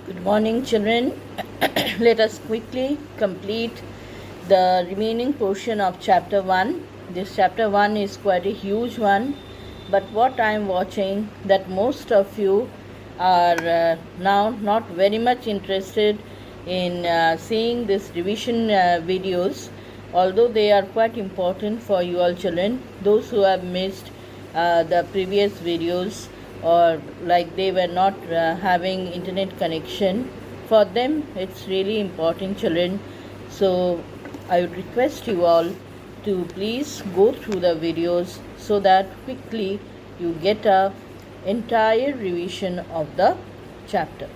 Good morning, children. Let us quickly complete the remaining portion of chapter 1. This chapter 1 is quite a huge one, but what I am watching that most of you are now not very much interested in seeing this revision videos, although they are quite important for you all children. Those who have missed the previous videos, or like they were not having internet connection, for them it's really important, children. So I would request you all to please go through the videos so that quickly you get a entire revision of the chapter.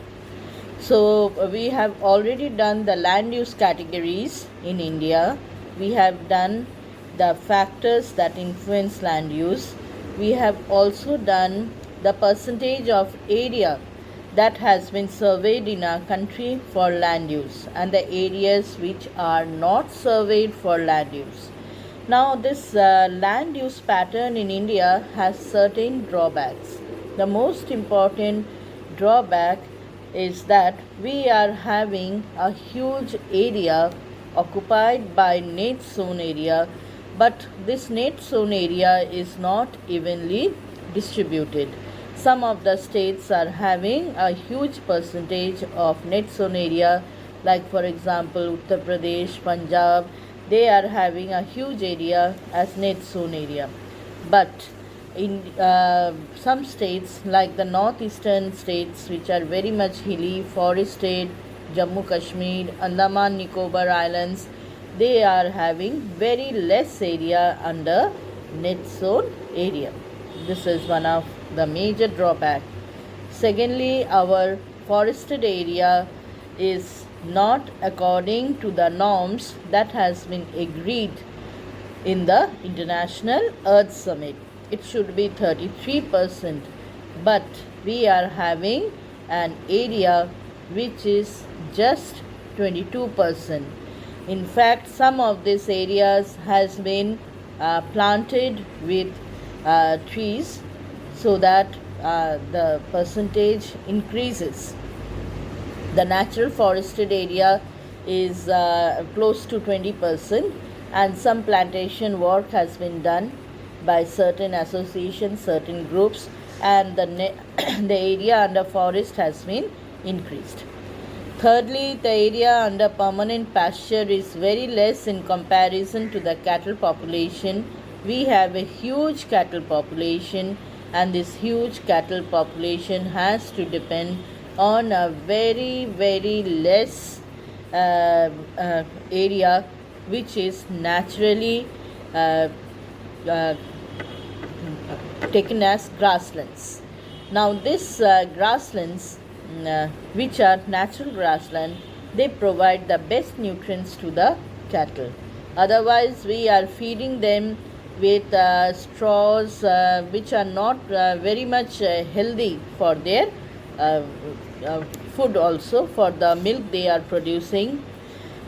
So we have already done the land use categories in India. We have done the factors that influence land use. We have also done the percentage of area that has been surveyed in our country for land use and the areas which are not surveyed for land use. Now this land use pattern in India has certain drawbacks. The most important drawback is that we are having a huge area occupied by net zone area, but this net zone area is not evenly distributed. Some of the states are having a huge percentage of net zone area, like for example Uttar Pradesh, Punjab, they are having a huge area as net zone area. But in some states like the northeastern states, which are very much hilly, forested, Jammu Kashmir, Andaman Nicobar Islands, they are having very less area under net zone area. This is one of the major drawback. Secondly, our forested area is not according to the norms that has been agreed in the International Earth Summit. It should be 33%, but we are having an area which is just 22%. In fact, some of these areas has been planted with trees so that the percentage increases. The natural forested area is close to 20%, and some plantation work has been done by certain associations, certain groups, and the area under forest has been increased. Thirdly, the area under permanent pasture is very less in comparison to the cattle population. We have a huge cattle population, and this huge cattle population has to depend on a very, very less area which is naturally taken as grasslands. Now this grasslands, which are natural grassland, they provide the best nutrients to the cattle. Otherwise we are feeding them with straws which are not very much healthy for their food, also for the milk they are producing.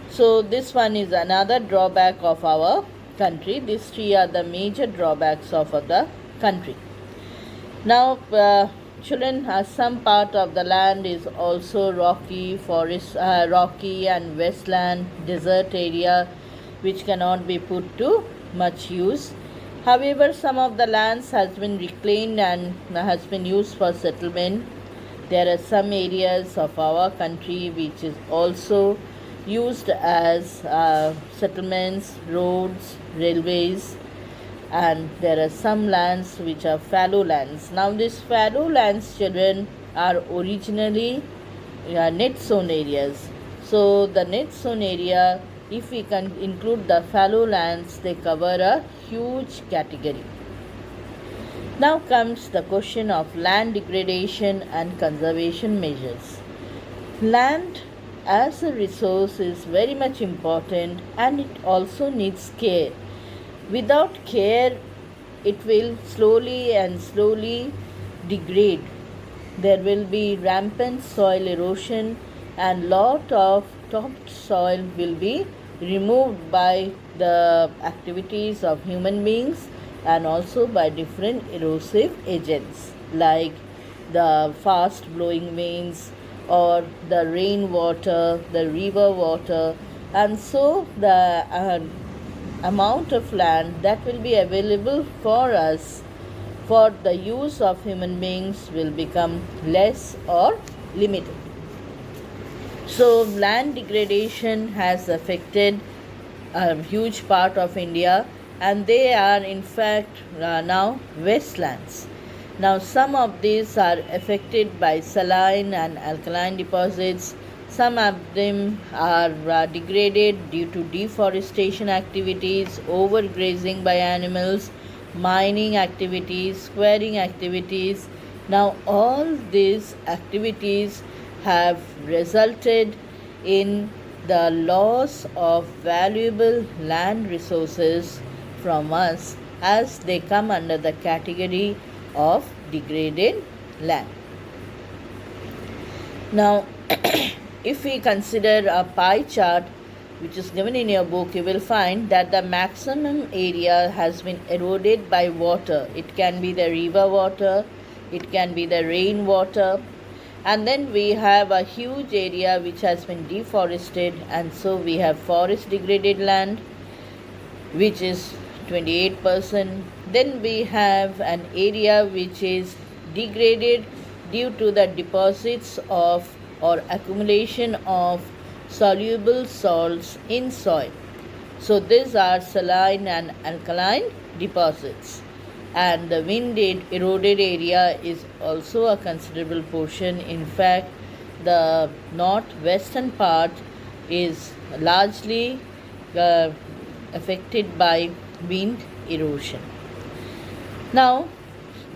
So this one is another drawback of our country. These three are the major drawbacks of the country. Now children, some part of the land is also rocky, forest, rocky and wasteland, desert area, which cannot be put to much use. However, some of the lands has been reclaimed and has been used for settlement. There are some areas of our country which is also used as settlements, roads, railways, and there are some lands which are fallow lands. Now these fallow lands, children, are originally net zone areas. So the net zone area, if we can include the fallow lands, they cover a huge category. Now comes the question of land degradation and conservation measures. Land as a resource is very much important, and it also needs care. Without care, it will slowly degrade. There will be rampant soil erosion, and lot of topsoil will be removed by the activities of human beings and also by different erosive agents like the fast blowing winds, or the rainwater, the river water, and so the amount of land that will be available for us for the use of human beings will become less or limited. So, land degradation has affected a huge part of India, and they are in fact now wastelands. Now, some of these are affected by saline and alkaline deposits. Some of them are degraded due to deforestation activities, overgrazing by animals, mining activities, quarrying activities. Now, all these activities have resulted in the loss of valuable land resources from us, as they come under the category of degraded land. Now, if we consider a pie chart which is given in your book, you will find that the maximum area has been eroded by water. It can be the river water, it can be the rainwater, and then we have a huge area which has been deforested, and so we have forest degraded land, which is 28%. Then we have an area which is degraded due to the deposits of or accumulation of soluble salts in soil. So these are saline and alkaline deposits. And the wind eroded area is also a considerable portion. In fact, the northwestern part is largely affected by wind erosion. Now,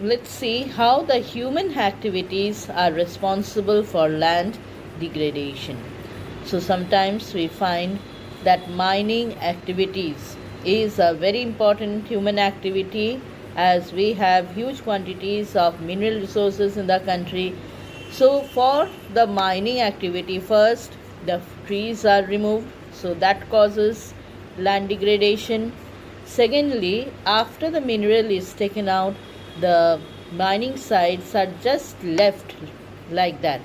let's see how the human activities are responsible for land degradation. So sometimes we find that mining activities is a very important human activity, as we have huge quantities of mineral resources in the country. So for the mining activity, first the trees are removed, so that causes land degradation. Secondly, after the mineral is taken out, the mining sites are just left like that.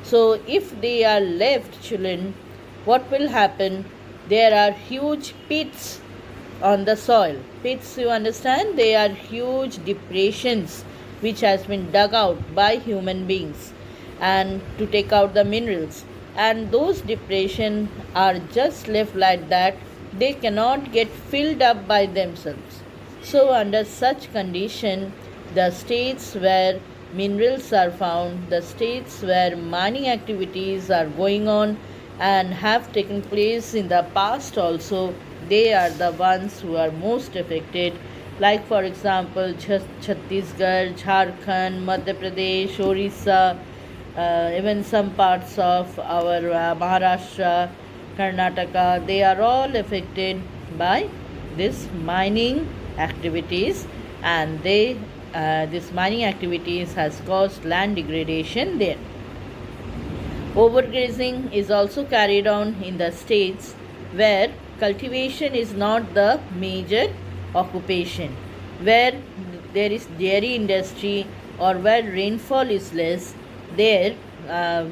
So if they are left, children, what will happen? There are huge pits on the soil. Pits, you understand, they are huge depressions which has been dug out by human beings and to take out the minerals, and those depressions are just left like that. They cannot get filled up by themselves. So under such condition, the states where minerals are found, the states where mining activities are going on and have taken place in the past also, they are the ones who are most affected. Like for example, Chhattisgarh, Jharkhand, Madhya Pradesh, Orissa, even some parts of our Maharashtra, Karnataka, they are all affected by this mining activities, and this mining activities has caused land degradation there. Overgrazing is also carried on in the states where cultivation is not the major occupation, where there is dairy industry or where rainfall is less. There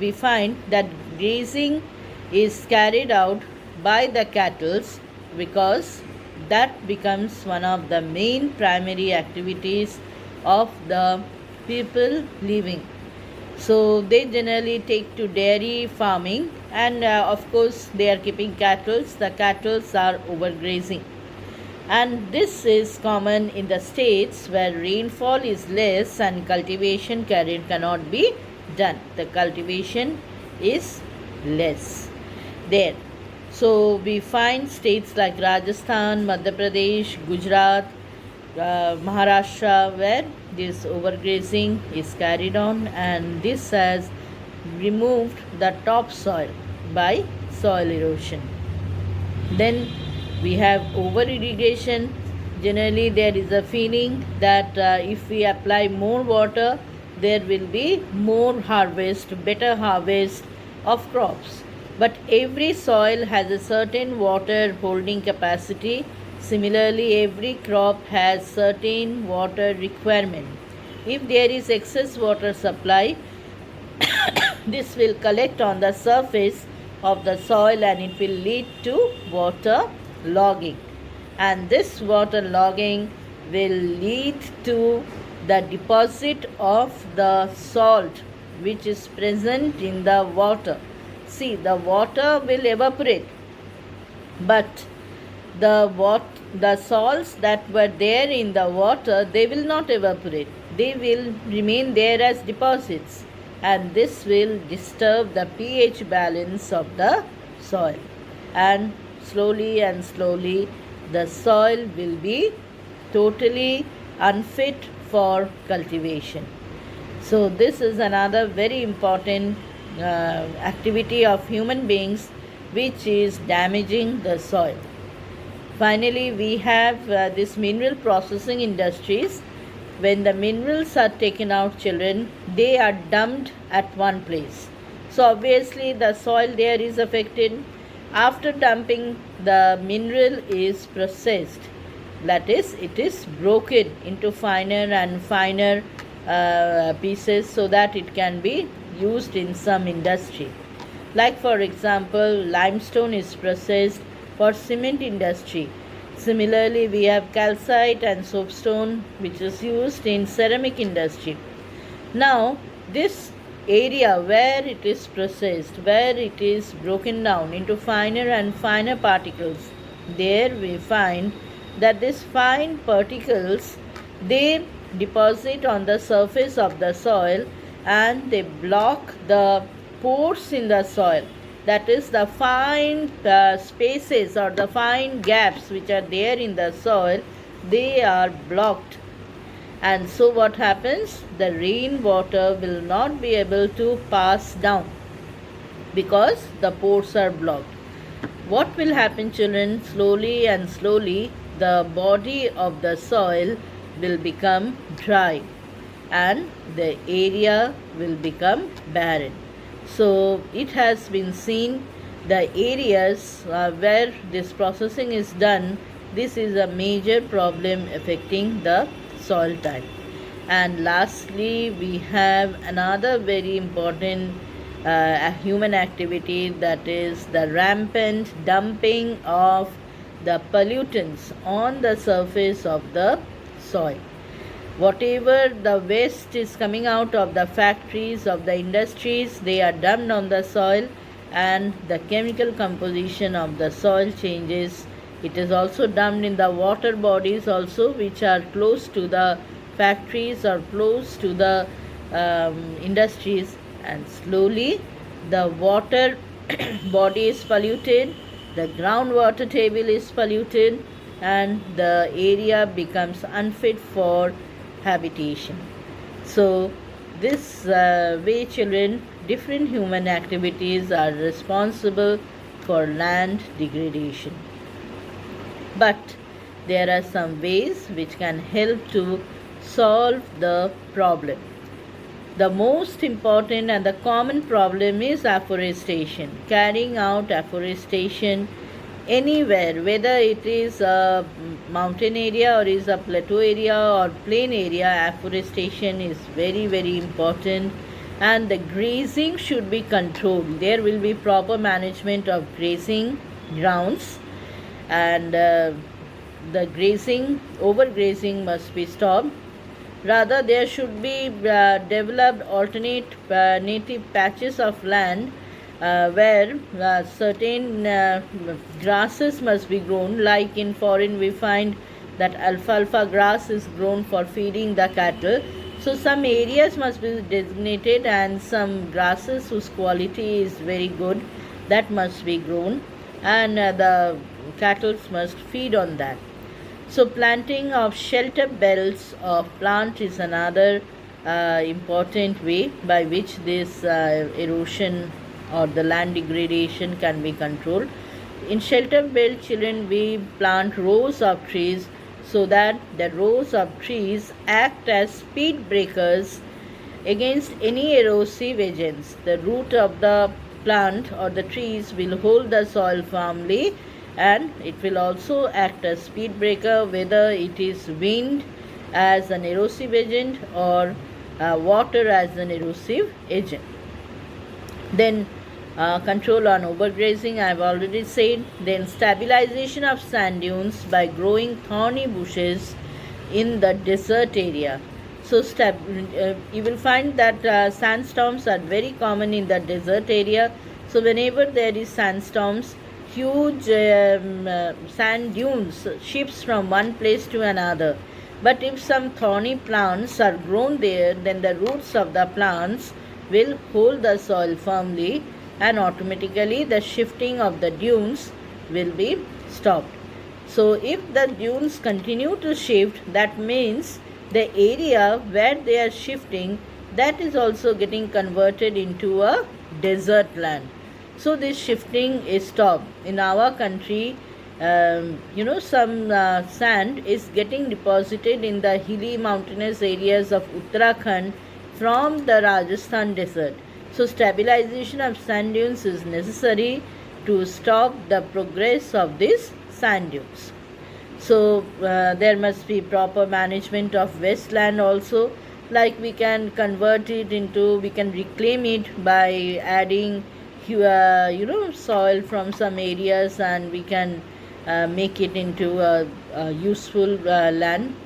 we find that grazing is carried out by the cattle, because that becomes one of the main primary activities of the people living. So they generally take to dairy farming, and of course they are keeping cattle. The cattle are overgrazing, and this is common in the states where rainfall is less and cultivation cannot be done. The cultivation is less there. So we find states like Rajasthan, Madhya Pradesh, Gujarat, Maharashtra, where this overgrazing is carried on, and this has removed the topsoil by soil erosion. Then we have over irrigation. Generally, there is a feeling that if we apply more water, there will be more harvest, better harvest of crops. But every soil has a certain water holding capacity. Similarly, every crop has certain water requirement. If there is excess water supply, this will collect on the surface of the soil and it will lead to water logging, and this water logging will lead to the deposit of the salt which is present in the water. See, the water will evaporate, but the salts that were there in the water, they will not evaporate. They will remain there as deposits, and this will disturb the pH balance of the soil, and slowly the soil will be totally unfit for cultivation. So this is another very important activity of human beings which is damaging the soil. Finally, we have this mineral processing industries. When the minerals are taken out, children, they are dumped at one place. So obviously the soil there is affected. After dumping, the mineral is processed. That is, it is broken into finer and finer pieces so that it can be used in some industry. Like for example, limestone is processed for cement industry. Similarly, we have calcite and soapstone which is used in ceramic industry. Now, this area where it is processed, where it is broken down into finer and finer particles, there we find that these fine particles, they deposit on the surface of the soil and they block the pores in the soil. That is, the fine spaces or the fine gaps which are there in the soil, they are blocked. And so what happens? The rainwater will not be able to pass down because the pores are blocked. What will happen, children? Slowly and slowly the body of the soil will become dry and the area will become barren. So it has been seen the areas where this processing is done, this is a major problem affecting the soil type. And lastly, we have another very important human activity, that is the rampant dumping of the pollutants on the surface of the soil. Whatever the waste is coming out of the factories, of the industries, they are dumped on the soil and the chemical composition of the soil changes. It is also dumped in the water bodies also, which are close to the factories or close to the industries, and slowly the water body is polluted, the groundwater table is polluted, and the area becomes unfit for habitation. So this way, children, different human activities are responsible for land degradation. But there are some ways which can help to solve the problem. The most important and the common problem is afforestation. Carrying out afforestation anywhere, whether it is a mountain area or is a plateau area or plain area, afforestation is very, very important. And the grazing should be controlled. There will be proper management of grazing grounds, and the overgrazing must be stopped. Rather, there should be developed alternate native patches of land where certain grasses must be grown. Like in foreign, we find that alfalfa grass is grown for feeding the cattle. So some areas must be designated, and some grasses whose quality is very good, that must be grown, and the cattle must feed on that. So planting of shelter belts of plant is another important way by which this erosion or the land degradation can be controlled. In shelter belt, children, we plant rows of trees so that the rows of trees act as speed breakers against any erosive agents. The root of the plant or the trees will hold the soil firmly, and it will also act as speed breaker, whether it is wind as an erosive agent or water as an erosive agent. Then control on overgrazing, I have already said. Then stabilization of sand dunes by growing thorny bushes in the desert area. So you will find that sandstorms are very common in the desert area. So whenever there is sandstorms, huge sand dunes shifts from one place to another. But if some thorny plants are grown there, then the roots of the plants will hold the soil firmly, and automatically the shifting of the dunes will be stopped. So if the dunes continue to shift, that means the area where they are shifting, that is also getting converted into a desert land. So this shifting is stopped. In our country, some sand is getting deposited in the hilly mountainous areas of Uttarakhand from the Rajasthan desert. So stabilization of sand dunes is necessary to stop the progress of these sand dunes. So there must be proper management of wasteland also, like we can convert it into, we can reclaim it by adding soil from some areas, and we can make it into a useful land.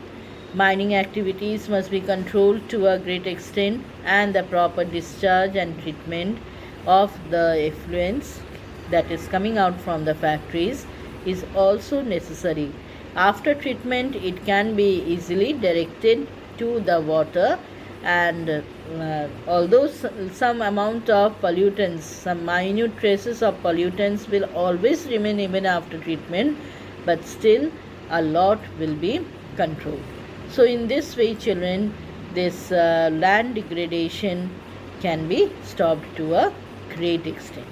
Mining activities must be controlled to a great extent, and the proper discharge and treatment of the effluents that is coming out from the factories is also necessary. After treatment, it can be easily directed to the water, and although some amount of pollutants, some minute traces of pollutants will always remain even after treatment, but still a lot will be controlled. So in this way, children, this land degradation can be stopped to a great extent.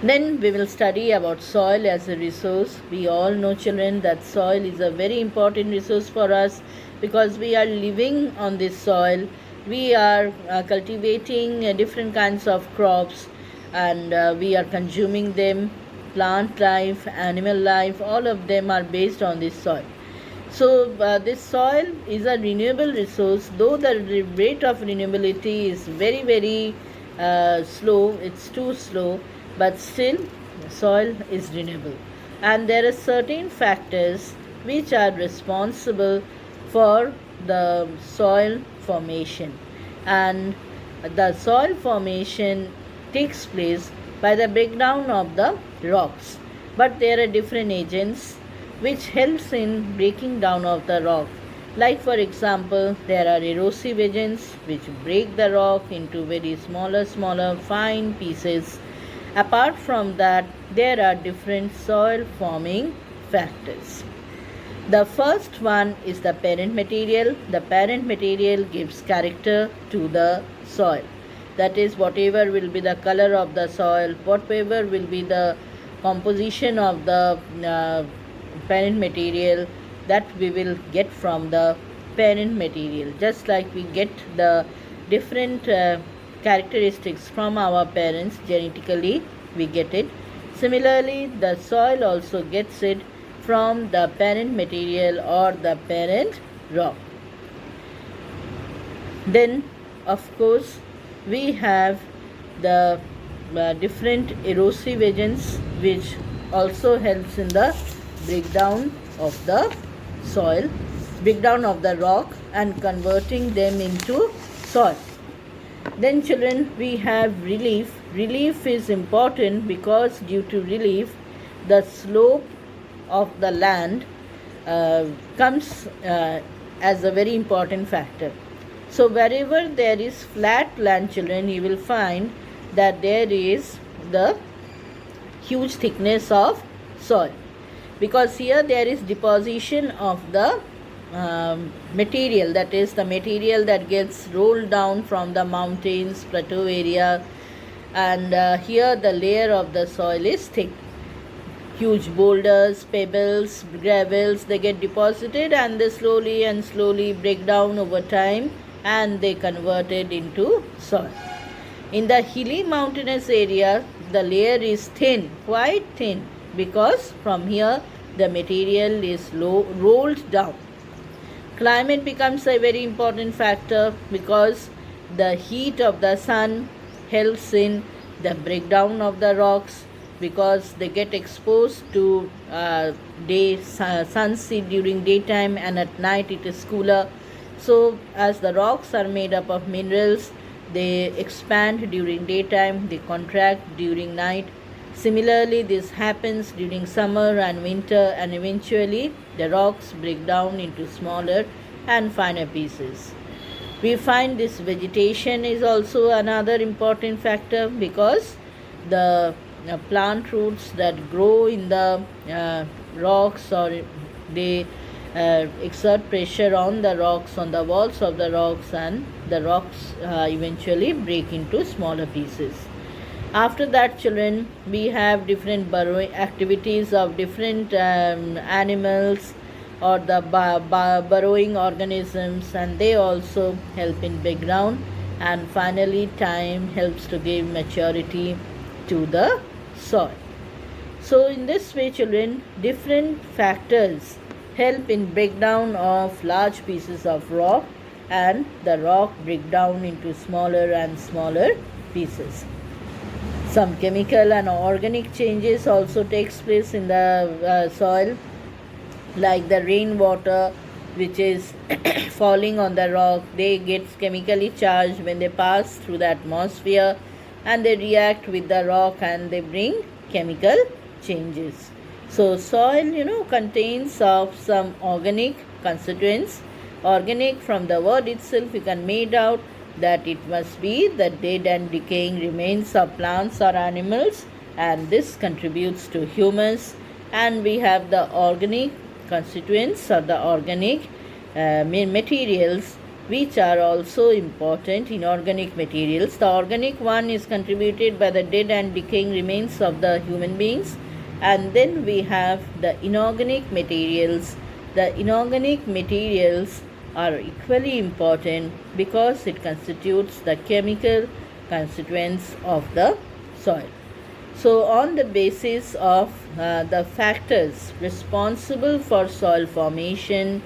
Then we will study about soil as a resource. We all know, children, that soil is a very important resource for us, because we are living on this soil. We are cultivating different kinds of crops, and we are consuming them. Plant life, animal life, all of them are based on this soil. So this soil is a renewable resource, though the rate of renewability is very, very slow. It's too slow, but still soil is renewable. And there are certain factors which are responsible for the soil formation. And the soil formation takes place by the breakdown of the rocks. But there are different agents which helps in breaking down of the rock. Like for example, there are erosive agents which break the rock into very smaller fine pieces. Apart from that, there are different soil forming factors. The first one is the parent material. The parent material gives character to the soil. That is, whatever will be the color of the soil, whatever will be the composition of the parent material, that we will get from the parent material. Just like we get the different characteristics from our parents genetically, we get it. Similarly, the soil also gets it from the parent material or the parent rock. Then, of course, we have the different erosive agents which also helps in the breakdown of the soil, breakdown of the rock, and converting them into soil. Then children, we have relief. Relief is important because due to relief, the slope of the land comes as a very important factor. So wherever there is flat land, children, you will find that there is the huge thickness of soil, because here there is deposition of the material, that is the material that gets rolled down from the mountains, plateau area, and here the layer of the soil is thick. Huge boulders, pebbles, gravels, they get deposited and they slowly break down over time, and they convert it into soil. In the hilly mountainous area, the layer is thin, quite thin, because from here the material is rolled down. Climate becomes a very important factor because the heat of the sun helps in the breakdown of the rocks because they get exposed to sunset during daytime, and at night it is cooler. So as the rocks are made up of minerals, they expand during daytime, they contract during night. Similarly, this happens during summer and winter, and eventually the rocks break down into smaller and finer pieces. We find this vegetation is also another important factor because the plant roots that grow in the rocks, or they exert pressure on the rocks, on the walls of the rocks, and the rocks eventually break into smaller pieces. After that, children, we have different burrowing activities of different animals or the burrowing organisms, and they also help in background. And finally, time helps to give maturity to the soil. So in this way, children, different factors help in breakdown of large pieces of rock, and the rock break down into smaller and smaller pieces. Some chemical and organic changes also takes place in the soil, like the rainwater which is falling on the rock. They get chemically charged when they pass through the atmosphere, and they react with the rock and they bring chemical changes. So soil, contains of some organic constituents. Organic, from the word itself you can make out that it must be the dead and decaying remains of plants or animals, and this contributes to humus. And we have the organic constituents or the organic materials, which are also important. Inorganic materials, the organic one is contributed by the dead and decaying remains of the human beings, and then we have the inorganic materials. The inorganic materials are equally important because it constitutes the chemical constituents of the soil. So on the basis of the factors responsible for soil formation,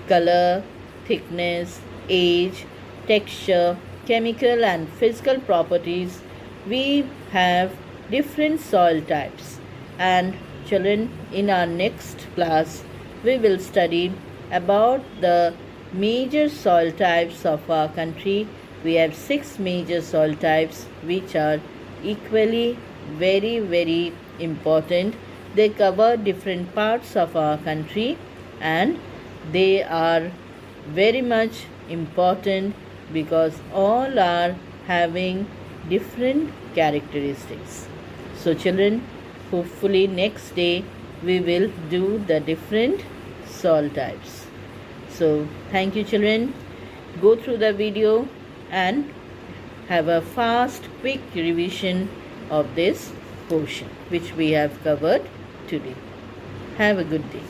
color, thickness, age, texture, chemical and physical properties, we have different soil types. And children, in our next class we will study about the major soil types of our country. We have 6 major soil types which are equally very important. They cover different parts of our country, and they are very much important because all are having different characteristics. So children, hopefully next day we will do the different soil types. So thank you children. Go through the video and have a fast, quick revision of this portion which we have covered today. Have a good day.